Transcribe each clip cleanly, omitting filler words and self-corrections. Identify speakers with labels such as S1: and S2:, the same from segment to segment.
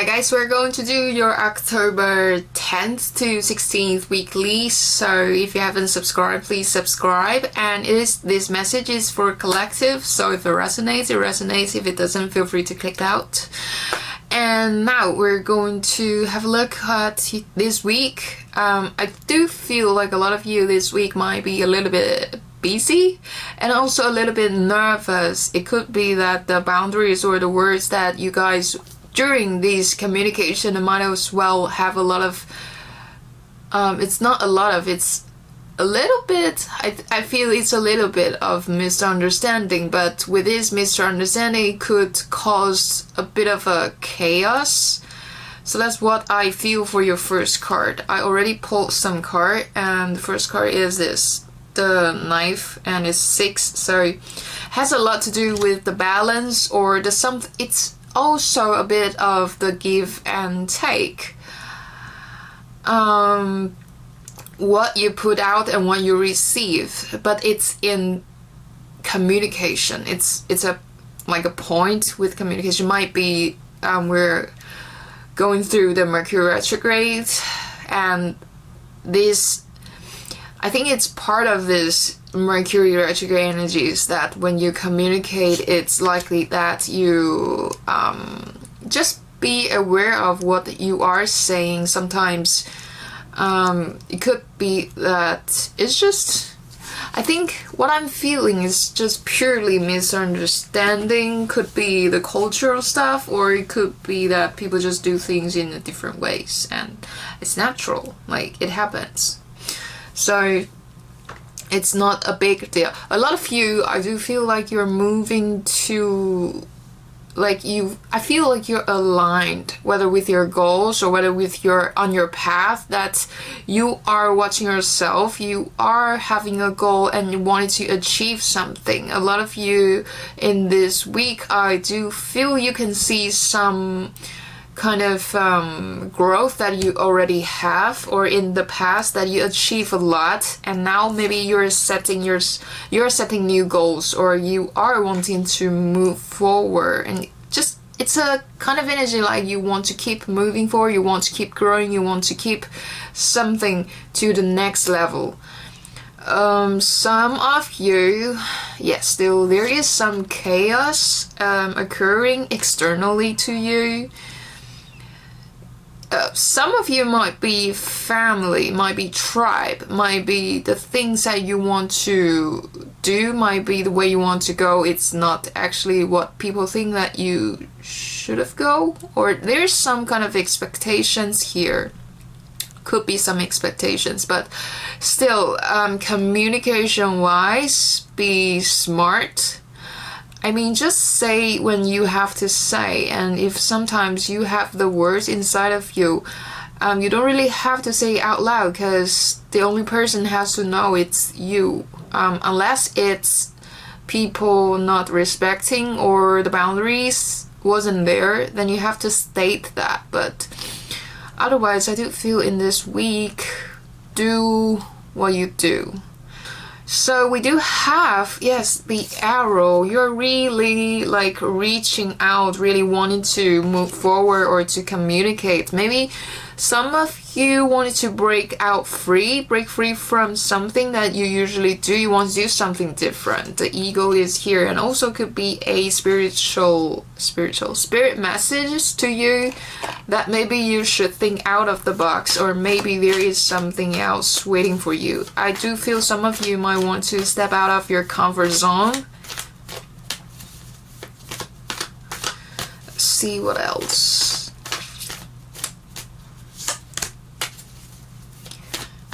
S1: Hi guys, we're going to do your October 10th to 16th weekly, so if you haven't subscribed, please subscribe. And this message is for collective, so if it resonates, it resonates. If it doesn't, feel free to click out. And now we're going to have a look at this week. I do feel like a lot of you this week might be a little bit busy and also a little bit nervous. It could be that the boundaries or the words that you guys during this communication might as well have a lot of it's not a lot of, it's a little bit, I feel it's a little bit of misunderstanding, but with this misunderstanding it could cause a bit of a chaos. So that's what I feel for your first card. I already pulled some card, and the first card is this, the knife, and it's 6, so it has a lot to do with the balance or the something. It's also a bit of the give and take, what you put out and what you receive, but it's in communication. It's a like a point with communication. Might be we're going through the Mercury retrograde, and this, I think it's part of this Mercury retrograde energies that when you communicate, it's likely that you just be aware of what you are saying. Sometimes it could be that it's just, I think what I'm feeling is just purely misunderstanding. Could be the cultural stuff, or it could be that people just do things in different ways, and it's natural, like it happens. So it's not a big deal. A lot of you, I do feel like you're moving to, like I feel like you're aligned, whether with your goals or whether with on your path, that you are watching yourself, you are having a goal and you wanted to achieve something. A lot of you in this week, I do feel you can see some kind of growth that you already have, or in the past that you achieve a lot, and now maybe you're setting new goals, or you are wanting to move forward, and just it's a kind of energy like you want to keep moving forward, you want to keep growing, you want to keep something to the next level. Some of you, yes, still there is some chaos occurring externally to you. Some of you might be family, might be tribe, might be the things that you want to do, might be the way you want to go. It's not actually what people think that you should have go, or there's some kind of expectations here. Could be some expectations, but still, communication wise, be smart. I mean, just say when you have to say, and if sometimes you have the words inside of you, you don't really have to say it out loud, because the only person has to know it's you. Unless it's people not respecting or the boundaries wasn't there, then you have to state that. But otherwise, I do feel in this week, do what you do. So we do have, yes, the arrow. You're really like reaching out, really wanting to move forward or to communicate. Maybe some of you wanted to break free from something that you usually do. You want to do something different. The ego is here, and also could be a spirit message to you that maybe you should think out of the box, or maybe there is something else waiting for you. I do feel some of you might want to step out of your comfort zone. Let's see what else.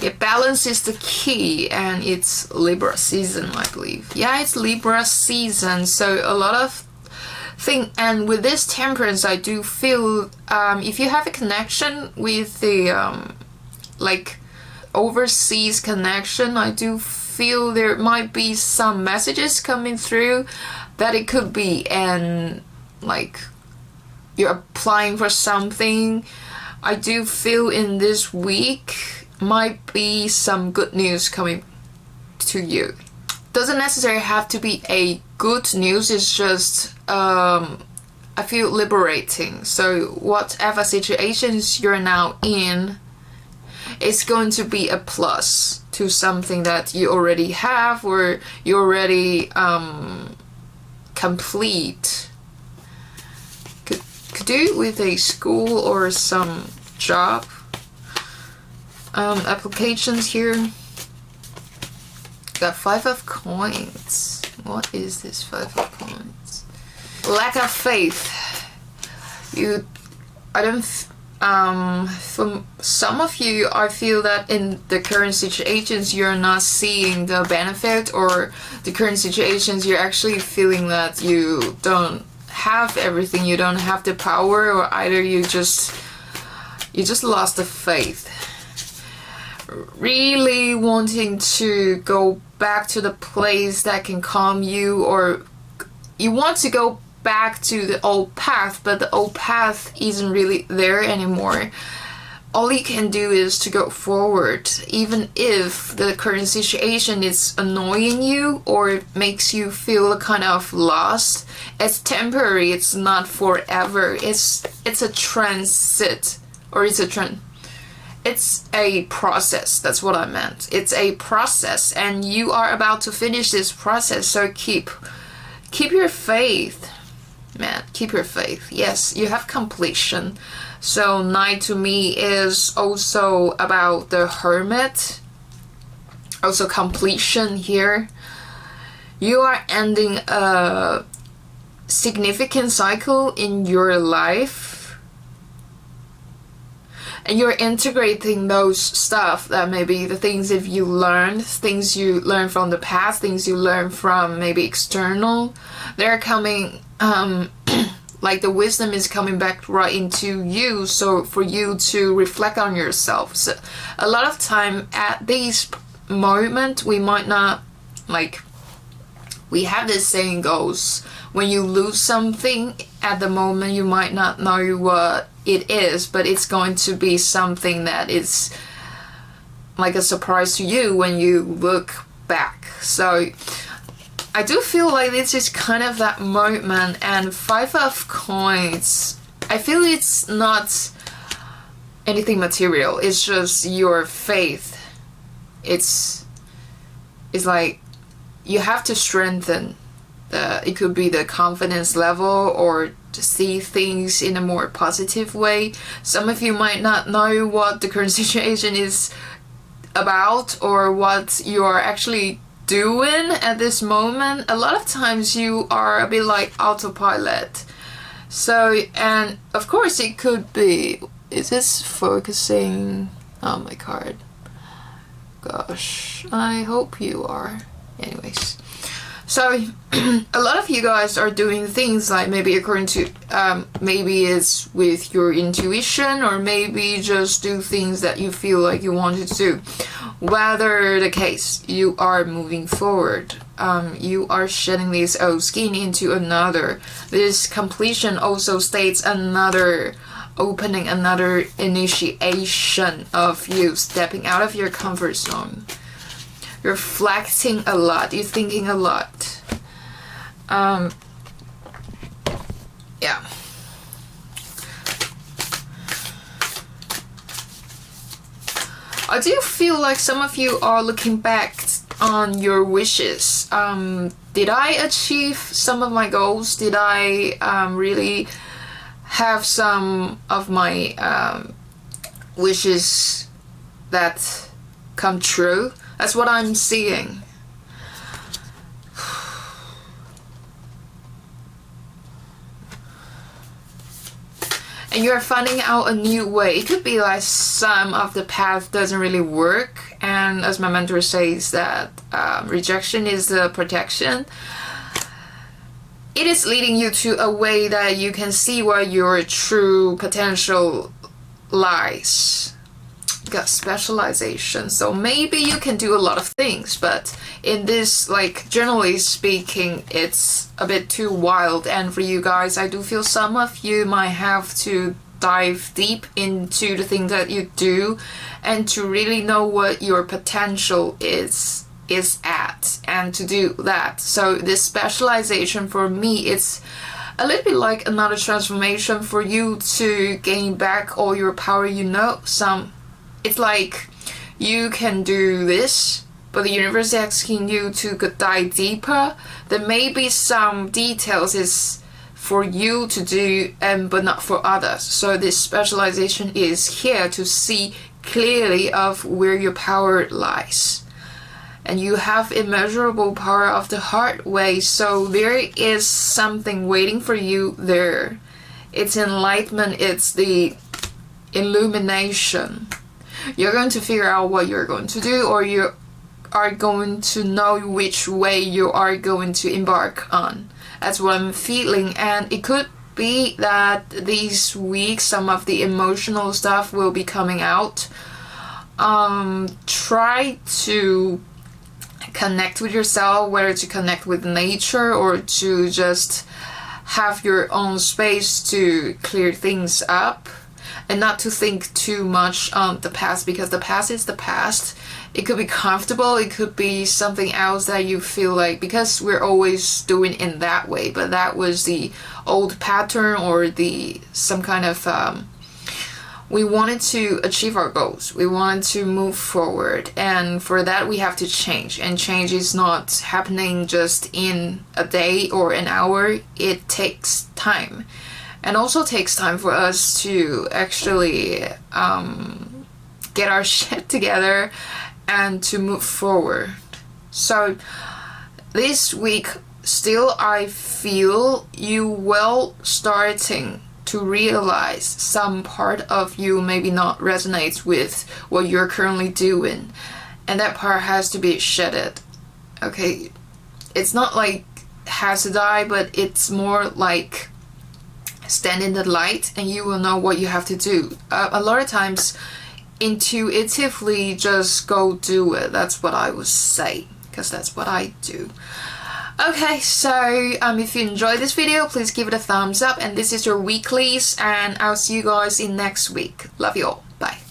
S1: Yeah, balance is the key, and it's Libra season, I believe. Yeah, it's Libra season, so a lot of thing. And with this temperance, I do feel if you have a connection with the like overseas connection, I do feel there might be some messages coming through that it could be, and like you're applying for something. I do feel in this week might be some good news coming to you. Doesn't necessarily have to be a good news, it's just I feel liberating. So whatever situations you're now in, it's going to be a plus to something that you already have or you already complete. Could do with a school or some job applications here. Got 5 of coins. What is this 5 of coins? Lack of faith. For some of you, I feel that in the current situations, you're not seeing the benefit, or the current situations, you're actually feeling that you don't have everything, you don't have the power, or either you just lost the faith. Really wanting to go back to the place that can calm you, or you want to go back to the old path, but the old path isn't really there anymore. All you can do is to go forward, even if the current situation is annoying you or makes you feel kind of lost. It's temporary, it's not forever. It's a transit, or it's a process. That's what I meant. It's a process, and you are about to finish this process, so keep your faith. Man, keep your faith. Yes, you have completion. So Knight to me is also about the Hermit. Also completion here. You are ending a significant cycle in your life. And you're integrating those stuff that maybe the things that you learned, things you learned from the past, things you learned from maybe external. They're coming, like the wisdom is coming back right into you, so for you to reflect on yourself. So a lot of time at this moment, we might not, like, we have this saying goes, when you lose something at the moment, you might not know what it is, but it's going to be something that is like a surprise to you when you look back. So I do feel like this is kind of that moment. And 5 of coins, I feel it's not anything material, it's just your faith. It's like you have to strengthen it could be the confidence level, or to see things in a more positive way. Some of you might not know what the current situation is about, or what you are actually doing at this moment. A lot of times you are a bit like autopilot. So, and of course it could be, is this focusing on my card? Gosh, I hope you are. Anyways, so a lot of you guys are doing things like maybe according to maybe it's with your intuition, or maybe just do things that you feel like you wanted to do. Whether the case, you are moving forward. You are shedding this old skin into another. This completion also states another opening, another initiation of you stepping out of your comfort zone. Reflecting a lot, you're thinking a lot. Yeah. I do feel like some of you are looking back on your wishes. Did I achieve some of my goals? Did I really have some of my wishes that come true? That's what I'm seeing. And you're finding out a new way. It could be like some of the path doesn't really work, and as my mentor says that rejection is the protection. It is leading you to a way that you can see where your true potential lies. Got specialization, so maybe you can do a lot of things, but in this, like, generally speaking, it's a bit too wild. And for you guys, I do feel some of you might have to dive deep into the things that you do, and to really know what your potential is at, and to do that. So this specialization for me, it's a little bit like another transformation for you to gain back all your power. It's like you can do this, but the universe is asking you to dive deeper. There may be some details is for you to do, but not for others. So this specialization is here to see clearly of where your power lies. And you have immeasurable power of the heart way, so there is something waiting for you there. It's enlightenment, it's the illumination. You're going to figure out what you're going to do, or you are going to know which way you are going to embark on. That's what I'm feeling, and it could be that these weeks some of the emotional stuff will be coming out. Try to connect with yourself, whether to connect with nature or to just have your own space to clear things up, and not to think too much on the past, because the past is the past. It could be comfortable, it could be something else that you feel like, because we're always doing in that way, but that was the old pattern or some kind of we wanted to achieve our goals, we wanted to move forward, and for that we have to change, and change is not happening just in a day or an hour. It takes time, and also takes time for us to actually get our shit together and to move forward. So this week still I feel you will starting to realize some part of you maybe not resonates with what you're currently doing, and that part has to be shedded. Okay, it's not like has to die, but it's more like stand in the light and you will know what you have to do. A lot of times intuitively just go do it. That's what I would say, because that's what I do. Okay, so if you enjoyed this video, please give it a thumbs up, and this is your weeklies, and I'll see you guys in next week. Love you all. Bye.